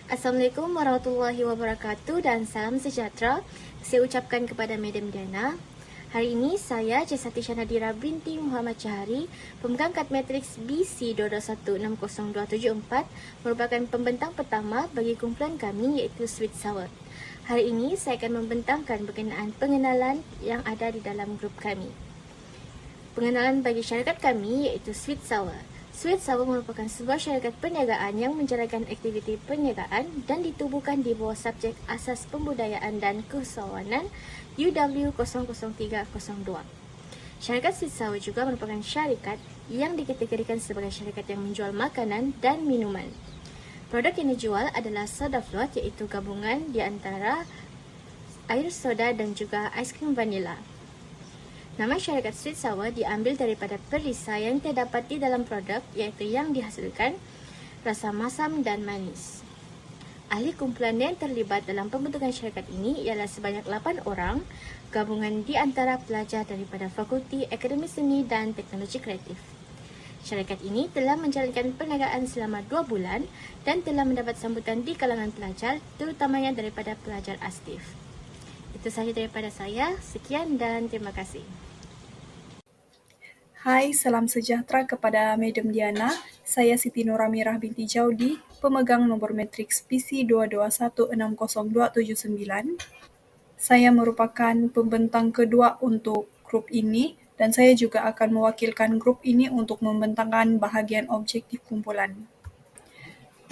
Assalamualaikum warahmatullahi wabarakatuh dan salam sejahtera. Saya ucapkan kepada Madam Diana. Hari ini saya Cisati Nadira binti Muhammad Chahari, pemegang kad matriks BC 221602774, merupakan pembentang pertama bagi kumpulan kami iaitu Sweet Sour. Hari ini saya akan membentangkan berkenaan pengenalan yang ada di dalam grup kami. Pengenalan bagi syarikat kami iaitu Sweet Sour. Sweet Sour merupakan sebuah syarikat perniagaan yang menjalankan aktiviti perniagaan dan ditubuhkan di bawah subjek Asas Pembudayaan dan Keusahawanan UW00302. Syarikat Sweet Sour juga merupakan syarikat yang dikategorikan sebagai syarikat yang menjual makanan dan minuman. Produk yang dijual adalah soda float, iaitu gabungan di antara air soda dan juga aiskrim vanila. Nama syarikat Sweet Sour diambil daripada perisa yang terdapat di dalam produk, iaitu yang dihasilkan rasa masam dan manis. Ahli kumpulan yang terlibat dalam pembentukan syarikat ini ialah sebanyak 8 orang, gabungan di antara pelajar daripada Fakulti Akademi Seni dan Teknologi Kreatif. Syarikat ini telah menjalankan perniagaan selama 2 bulan dan telah mendapat sambutan di kalangan pelajar, terutamanya daripada pelajar aktif. Itu sahaja daripada saya. Sekian dan terima kasih. Hai, salam sejahtera kepada Madam Diana. Saya Siti Nuramirah binti Jaudi, pemegang nomor matriks PC 221602779. Saya merupakan pembentang kedua untuk grup ini dan saya juga akan mewakilkan grup ini untuk membentangkan bahagian objektif kumpulan.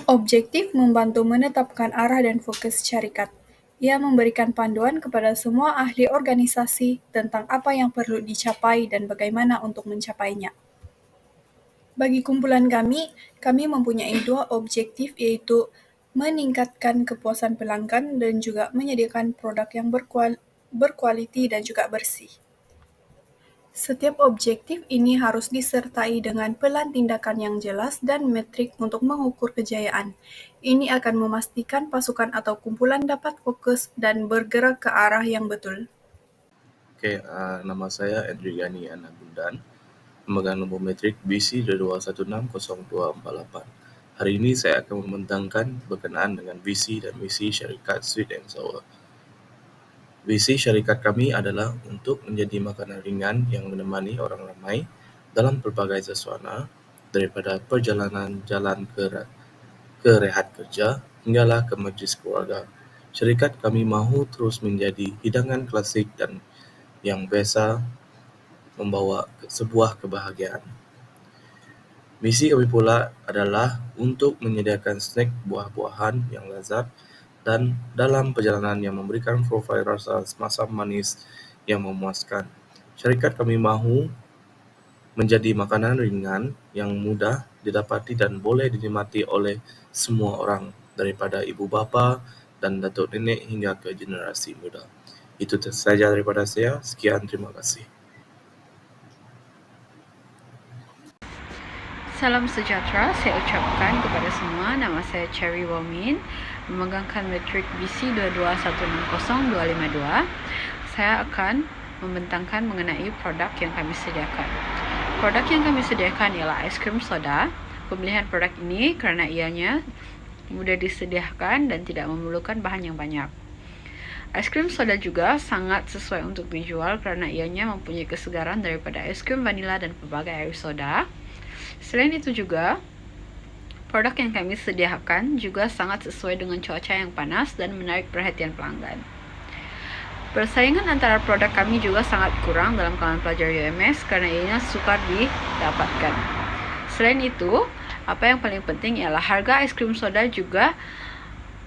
Objektif membantu menetapkan arah dan fokus syarikat. Ia memberikan panduan kepada semua ahli organisasi tentang apa yang perlu dicapai dan bagaimana untuk mencapainya. Bagi kumpulan kami mempunyai 2 objektif, yaitu meningkatkan kepuasan pelanggan dan juga menyediakan produk yang berkualiti dan juga bersih. Setiap objektif ini harus disertai dengan pelan tindakan yang jelas dan metrik untuk mengukur kejayaan. Ini akan memastikan pasukan atau kumpulan dapat fokus dan bergerak ke arah yang betul. Nama saya Edriani Anabundan, pemegang nomor metrik BC 221602448. Hari ini saya akan membentangkan berkenaan dengan visi dan misi syarikat Sweet and Sour. Visi syarikat kami adalah untuk menjadi makanan ringan yang menemani orang ramai dalam pelbagai suasana, daripada perjalanan jalan ke rehat kerja hinggalah ke majlis keluarga. Syarikat kami mahu terus menjadi hidangan klasik dan yang biasa membawa sebuah kebahagiaan. Misi kami pula adalah untuk menyediakan snack buah-buahan yang lezat dan dalam perjalanan yang memberikan profil rasa masam manis yang memuaskan. Syarikat kami mahu menjadi makanan ringan yang mudah didapati dan boleh dinikmati oleh semua orang, daripada ibu bapa dan datuk nenek hingga ke generasi muda. Itu saja daripada saya. Sekian, terima kasih. Salam sejahtera saya ucapkan kepada semua. Nama saya Cherry Wamin, memegangkan metrik BC 221602552. Saya akan membentangkan mengenai produk yang kami sediakan. Produk yang kami sediakan ialah aiskrim soda. Pemilihan produk ini kerana ianya mudah disediakan dan tidak memerlukan bahan yang banyak. Aiskrim soda juga sangat sesuai untuk dijual kerana ianya mempunyai kesegaran daripada aiskrim vanila dan pelbagai air soda. Selain itu juga, produk yang kami sediakan juga sangat sesuai dengan cuaca yang panas dan menarik perhatian pelanggan. Persaingan antara produk kami juga sangat kurang dalam kalangan pelajar UMS kerana ianya sukar didapatkan. Selain itu, apa yang paling penting ialah harga aiskrim soda juga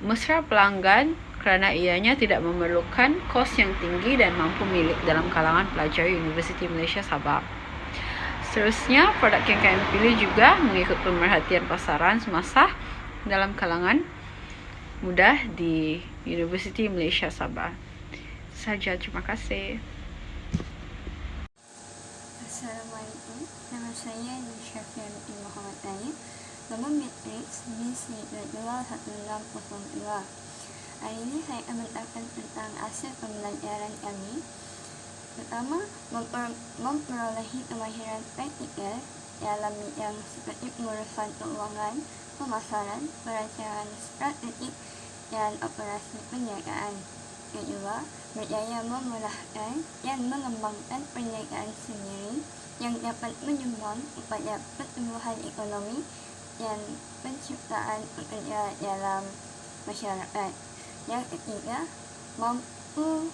mesra pelanggan kerana ianya tidak memerlukan kos yang tinggi dan mampu milik dalam kalangan pelajar Universiti Malaysia Sabah. Seterusnya, produk yang kami pilih juga mengikut pemerhatian pasaran semasa dalam kalangan muda di Universiti Malaysia Sabah. Saja, terima kasih. Assalamualaikum, nama saya Nusyafiah binti Muhammad Naim, nomor matriks BC2216002. Hari ini saya akan membentangkan tentang hasil pembelajaran kami. Pertama, memperolehi kemahiran praktikal dalam bidang seperti pengurusan keuangan, pemasaran, perancangan strategik, dan operasi perniagaan. Kedua, berjaya memudahkan dan mengembangkan perniagaan sendiri yang dapat menyumbang kepada pertumbuhan ekonomi dan penciptaan pekerjaan dalam masyarakat. Yang ketiga, mampu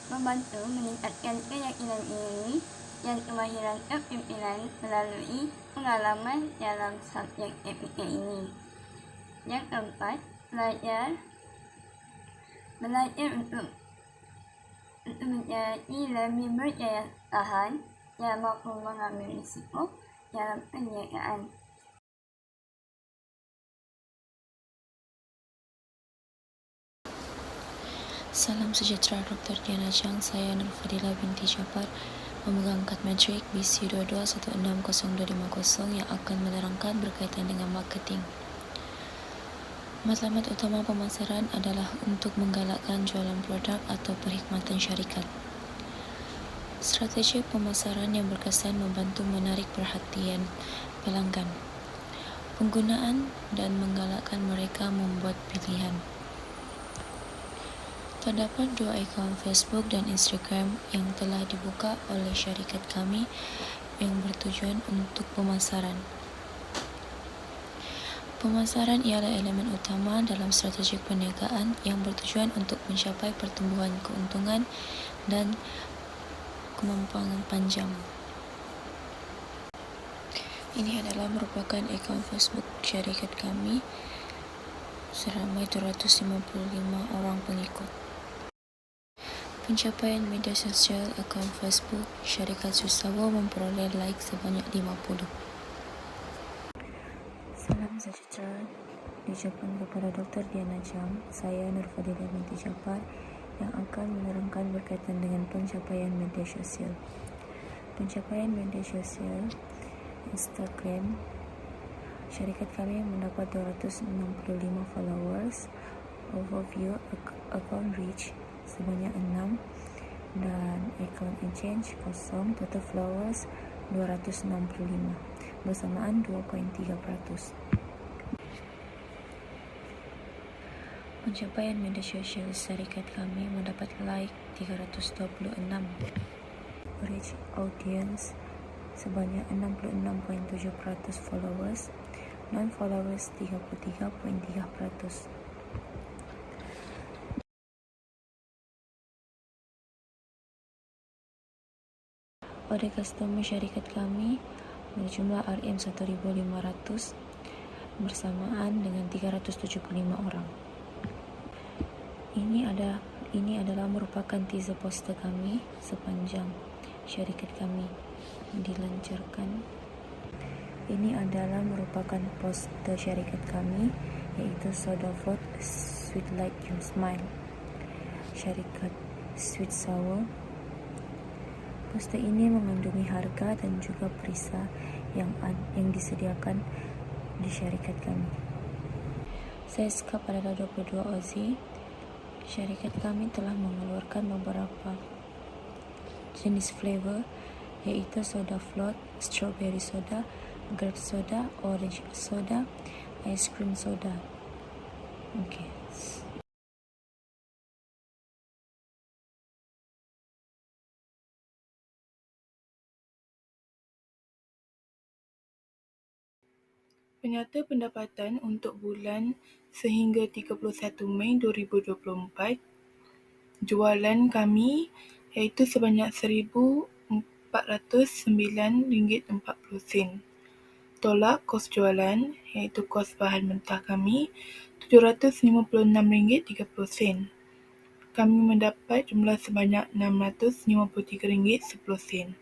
membantu meningkatkan keyakinan diri dan kemahiran kepemimpinan melalui pengalaman dalam subjek etika ini. Yang keempat, belajar untuk menjadi lebih berdaya tahan dan mampu mengambil risiko dalam perniagaan. Salam sejahtera Dr. Diana Chang, saya Nur Fadila binti Jafar, memegang kad matrik BC 22160250 yang akan menerangkan berkaitan dengan marketing. Matlamat utama pemasaran adalah untuk menggalakkan jualan produk atau perkhidmatan syarikat. Strategi pemasaran yang berkesan membantu menarik perhatian pelanggan, penggunaan dan menggalakkan mereka membuat pilihan. Terdapat 2 akaun Facebook dan Instagram yang telah dibuka oleh syarikat kami yang bertujuan untuk pemasaran. Pemasaran ialah elemen utama dalam strategi perniagaan yang bertujuan untuk mencapai pertumbuhan keuntungan dan kemampanan panjang. Ini adalah merupakan akaun Facebook syarikat kami seramai 255 orang pengikut. Pencapaian media sosial akaun Facebook syarikat Susawa memperoleh like sebanyak 50. Salam sejahtera diucapkan kepada Dr. Diana Chang, saya Nur Fadila binti Jafar yang akan menerangkan berkaitan dengan pencapaian media sosial. Pencapaian media sosial Instagram, syarikat kami mendapat 265 followers, overview account reach sebanyak 6 dan account exchange kosong, total followers 265 bersamaan 2.3%. Pencapaian media sosial syarikat kami mendapat like 326, reach audience sebanyak 66.7% followers, non-followers 33.3%. Pada customer syarikat kami berjumlah RM 1.500 bersamaan dengan 375 orang. Ini adalah merupakan teaser poster kami sepanjang syarikat kami dilancarkan. Ini adalah merupakan poster syarikat kami, iaitu Soda Fruit Sweet Like Your Smile, syarikat Sweet Sour. Poster ini mengandungi harga dan juga perisa yang disediakan di syarikat kami. Saiz cup adalah 22 Aussie. Syarikat kami telah mengeluarkan beberapa jenis flavor, iaitu soda float, strawberry soda, grape soda, orange soda, ice cream soda. Okay. Penyata pendapatan untuk bulan sehingga 31 Mei 2024, jualan kami iaitu sebanyak RM1,409.40. Tolak kos jualan iaitu kos bahan mentah kami RM756.30. Kami mendapat jumlah sebanyak RM653.10.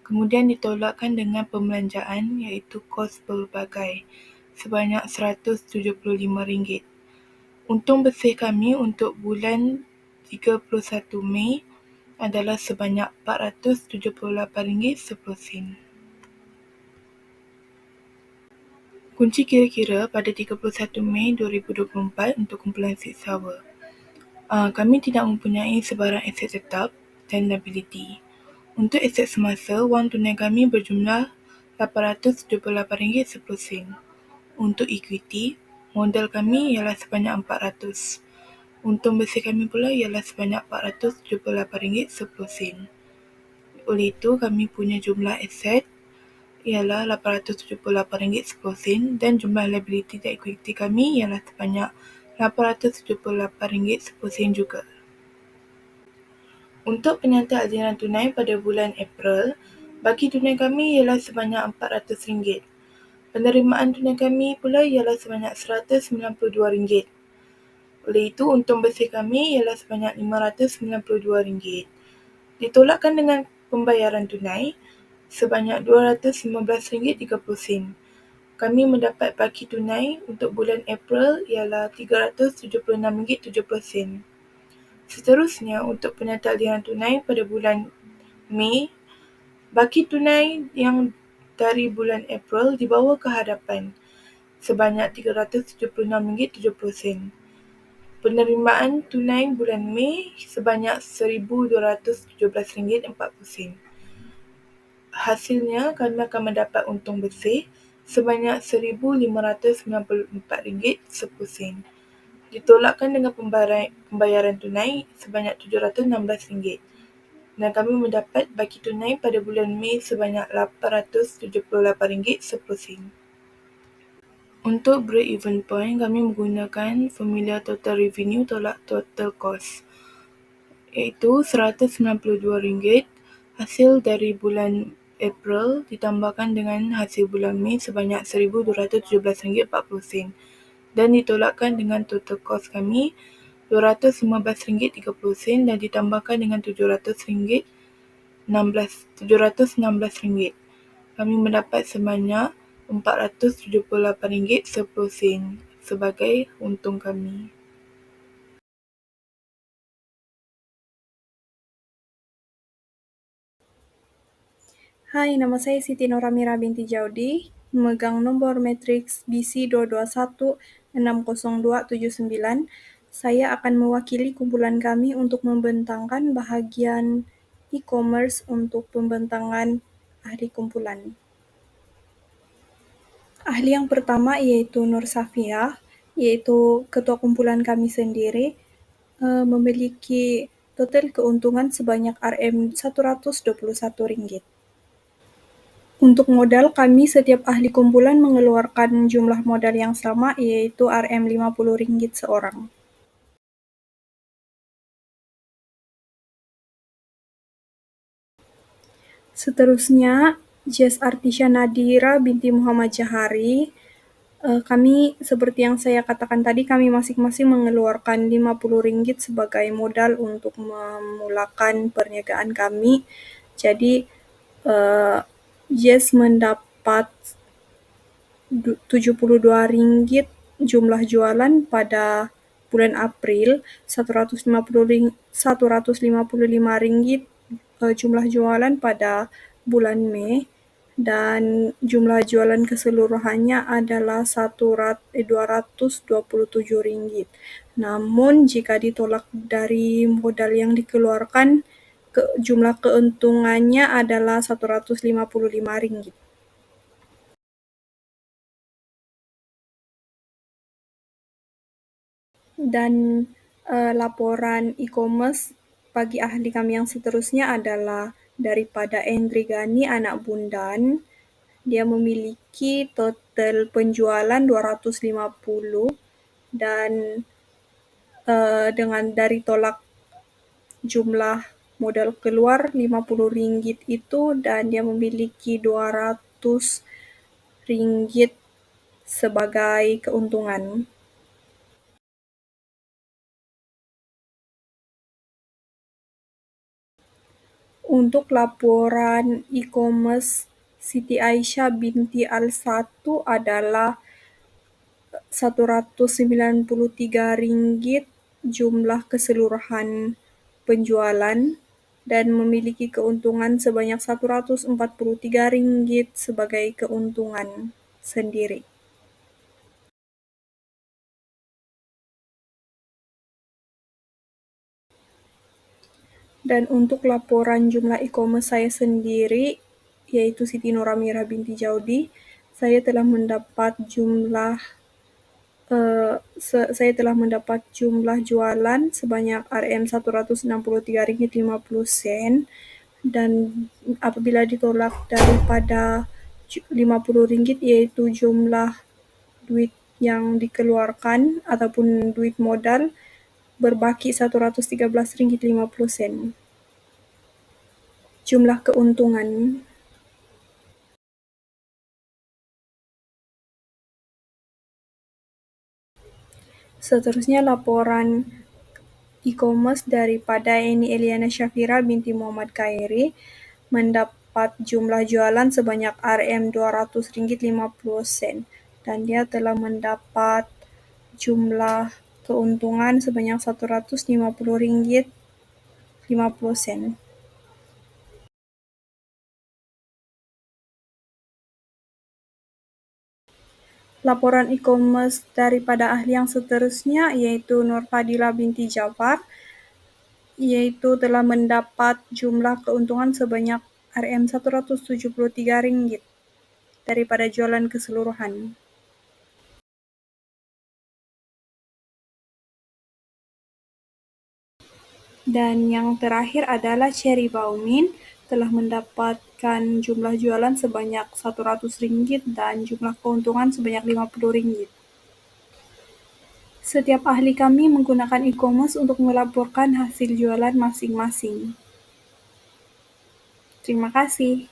Kemudian ditolakkan dengan pembelanjaan iaitu kos pelbagai sebanyak RM175. Untung bersih kami untuk bulan 31 Mei adalah sebanyak RM478.10. Kunci kira-kira pada 31 Mei 2024 untuk kumpulan Sweet Sour. Kami tidak mempunyai sebarang aset tetap dan liability. Untuk aset semasa, wang tunai kami berjumlah RM878.10. Untuk equity, modal kami ialah sebanyak 400. Untung bersih kami pula ialah sebanyak RM478.10. Oleh itu, kami punya jumlah aset ialah RM878.10 dan jumlah liability dan equity kami ialah sebanyak RM878.10 juga. Untuk penyata aliran tunai pada bulan April, baki tunai kami ialah sebanyak RM400. Penerimaan tunai kami pula ialah sebanyak RM192. Oleh itu, untung bersih kami ialah sebanyak RM592. Ditolakkan dengan pembayaran tunai sebanyak RM215.30. Kami mendapat baki tunai untuk bulan April ialah RM376.70. Seterusnya, untuk penyata aliran tunai pada bulan Mei, baki tunai yang dari bulan April dibawa ke hadapan sebanyak RM376.70. Penerimaan tunai bulan Mei sebanyak RM1,217.40. Hasilnya, kami akan mendapat untung bersih sebanyak RM1,594.10. Ditolakkan dengan pembayaran tunai sebanyak RM716. Dan kami mendapat baki tunai pada bulan Mei sebanyak RM878.10. Untuk break-even point, kami menggunakan formula total revenue tolak total cost, iaitu RM192 hasil dari bulan April ditambahkan dengan hasil bulan Mei sebanyak RM1,217.40 dan ditolakkan dengan total cost kami RM215.30 dan ditambahkan dengan RM716. Kami mendapat sebanyak RM478.10 sebagai untung kami. Hai, nama saya Siti Noramira binti Jaudi, memegang nomor matriks BC221602799. Saya akan mewakili kumpulan kami untuk membentangkan bahagian e-commerce untuk pembentangan ahli kumpulan. Ahli yang pertama yaitu Nur Safiah, yaitu ketua kumpulan kami sendiri, memiliki total keuntungan sebanyak RM121. Untuk modal, kami setiap ahli kumpulan mengeluarkan jumlah modal yang sama, yaitu RM50 seorang. Seterusnya, Jess Artisha Nadira binti Muhammad Jahari. Kami, seperti yang saya katakan tadi, kami masing-masing mengeluarkan RM50 sebagai modal untuk memulakan perniagaan kami. Jadi, Jess mendapat RM72 jumlah jualan pada bulan April, RM155 jumlah jualan pada bulan Mei, dan jumlah jualan keseluruhannya adalah RM227. Namun, jika ditolak dari modal yang dikeluarkan, jumlah keuntungannya adalah RM155. Dan laporan e-commerce bagi ahli kami yang seterusnya adalah daripada Endri Gani anak Bundan. Dia memiliki total penjualan 250 dan dengan dari tolak jumlah modal keluar RM50 itu, dan dia memiliki RM200 sebagai keuntungan. Untuk laporan e-commerce Siti Aisyah binti Al-1 adalah RM193 jumlah keseluruhan penjualan dan memiliki keuntungan sebanyak RM143 sebagai keuntungan sendiri. Dan untuk laporan jumlah e-commerce saya sendiri, yaitu Siti Noramira binti Jaudi, saya telah mendapat jumlah jualan sebanyak RM163.50 dan apabila ditolak daripada RM50 iaitu jumlah duit yang dikeluarkan ataupun duit modal berbaki RM113.50. Jumlah keuntungan. Seterusnya laporan e-commerce daripada Eni Eliana Syafira binti Muhammad Khairi mendapat jumlah jualan sebanyak RM200.50 dan dia telah mendapat jumlah keuntungan sebanyak RM150.50. Laporan e-commerce daripada ahli yang seterusnya iaitu Nur Fadila binti Jafar iaitu telah mendapat jumlah keuntungan sebanyak RM173 daripada jualan keseluruhan. Dan yang terakhir adalah Cherry Baumin telah mendapatkan jumlah jualan sebanyak RM100 dan jumlah keuntungan sebanyak RM50. Setiap ahli kami menggunakan e-commerce untuk melaporkan hasil jualan masing-masing. Terima kasih.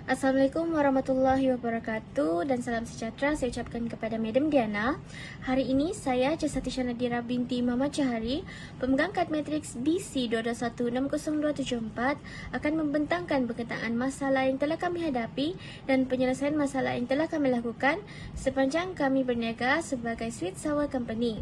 Assalamualaikum warahmatullahi wabarakatuh dan salam sejahtera saya ucapkan kepada Madam Diana. Hari ini saya Jasati Nadira binti Muhammad Jahari, pemegang kad matriks BC 221-60274 akan membentangkan berkenaan masalah yang telah kami hadapi dan penyelesaian masalah yang telah kami lakukan sepanjang kami berniaga sebagai Sweet Sour Company.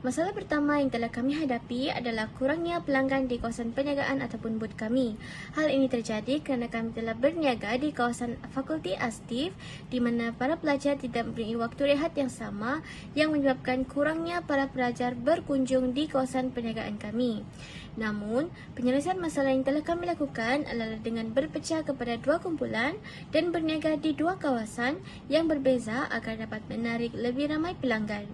Masalah pertama yang telah kami hadapi adalah kurangnya pelanggan di kawasan perniagaan ataupun booth kami. Hal ini terjadi kerana kami telah berniaga di kawasan Fakulti Astif di mana para pelajar tidak mempunyai waktu rehat yang sama yang menyebabkan kurangnya para pelajar berkunjung di kawasan perniagaan kami. Namun, penyelesaian masalah yang telah kami lakukan adalah dengan berpecah kepada dua kumpulan dan berniaga di dua kawasan yang berbeza agar dapat menarik lebih ramai pelanggan.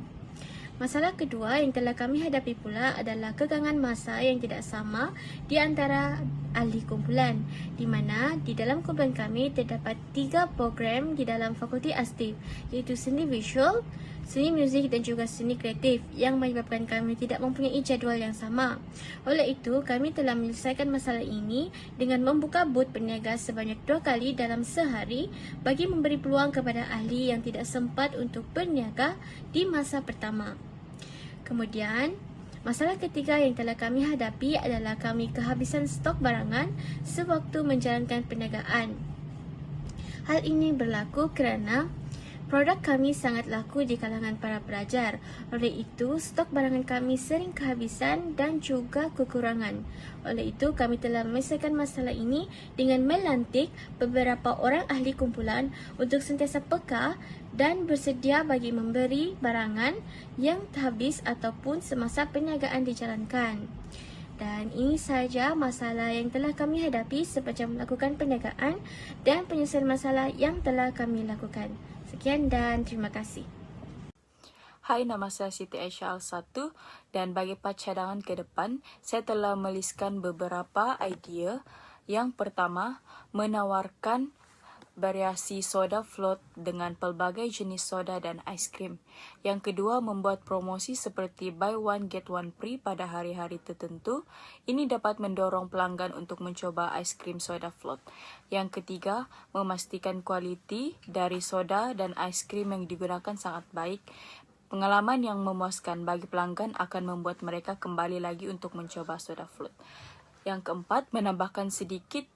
Masalah kedua yang telah kami hadapi pula adalah kekangan masa yang tidak sama di antara ahli kumpulan, di mana di dalam kumpulan kami terdapat 3 program di dalam Fakulti Astif, iaitu seni visual, seni muzik dan juga seni kreatif yang menyebabkan kami tidak mempunyai jadual yang sama. Oleh itu, kami telah menyelesaikan masalah ini dengan membuka booth berniaga sebanyak 2 kali dalam sehari bagi memberi peluang kepada ahli yang tidak sempat untuk berniaga di masa pertama. Kemudian, masalah ketiga yang telah kami hadapi adalah kami kehabisan stok barangan sewaktu menjalankan perniagaan. Hal ini berlaku kerana produk kami sangat laku di kalangan para pelajar. Oleh itu, stok barangan kami sering kehabisan dan juga kekurangan. Oleh itu, kami telah menyelesaikan masalah ini dengan melantik beberapa orang ahli kumpulan untuk sentiasa peka dan bersedia bagi memberi barangan yang habis ataupun semasa perniagaan dijalankan. Dan ini sahaja masalah yang telah kami hadapi sepanjang melakukan perniagaan dan penyelesaian masalah yang telah kami lakukan. Sekian dan terima kasih. Hai, nama saya Siti Aisyah Al-1 dan bagi cadangan ke depan, saya telah meliskan beberapa idea. Yang pertama, menawarkan variasi soda float dengan pelbagai jenis soda dan aiskrim. Yang kedua, membuat promosi seperti buy one get one free pada hari-hari tertentu. Ini dapat mendorong pelanggan untuk mencoba aiskrim soda float. Yang ketiga, memastikan kualiti dari soda dan aiskrim yang digunakan sangat baik. Pengalaman yang memuaskan bagi pelanggan akan membuat mereka kembali lagi untuk mencoba soda float. Yang keempat, menambahkan sedikit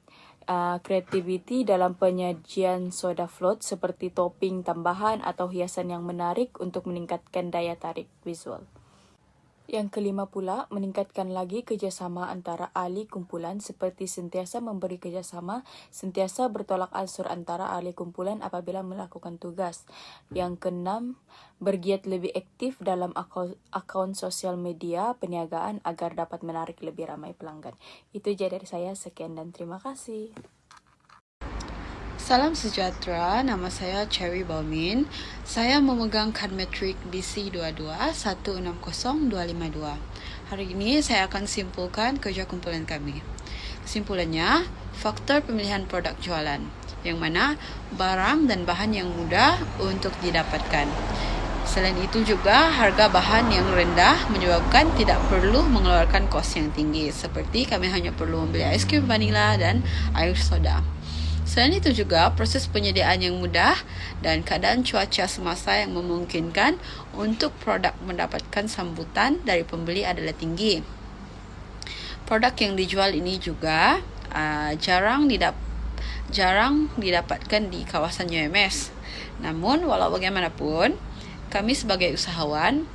kreativiti dalam penyajian soda float seperti topping tambahan atau hiasan yang menarik untuk meningkatkan daya tarik visual. Yang kelima pula, meningkatkan lagi kerjasama antara ahli kumpulan seperti sentiasa memberi kerjasama, sentiasa bertolak ansur antara ahli kumpulan apabila melakukan tugas. Yang keenam, bergiat lebih aktif dalam akaun sosial media perniagaan agar dapat menarik lebih ramai pelanggan. Itu je dari saya, sekian dan terima kasih. Salam sejahtera, nama saya Cherry Baumin. Saya memegang kad metrik BC22 160252. Hari ini saya akan simpulkan kerja kumpulan kami. Kesimpulannya, faktor pemilihan produk jualan, yang mana barang dan bahan yang mudah untuk didapatkan. Selain itu juga harga bahan yang rendah menyebabkan tidak perlu mengeluarkan kos yang tinggi, seperti kami hanya perlu membeli ais krim vanila dan air soda. Selain itu juga proses penyediaan yang mudah dan keadaan cuaca semasa yang memungkinkan untuk produk mendapatkan sambutan dari pembeli adalah tinggi. Produk yang dijual ini juga jarang didapatkan di kawasan UMS. Namun walau bagaimanapun, kami sebagai usahawan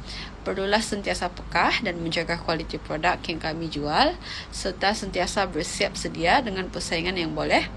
perlulah sentiasa peka dan menjaga kualiti produk yang kami jual serta sentiasa bersiap sedia dengan persaingan yang boleh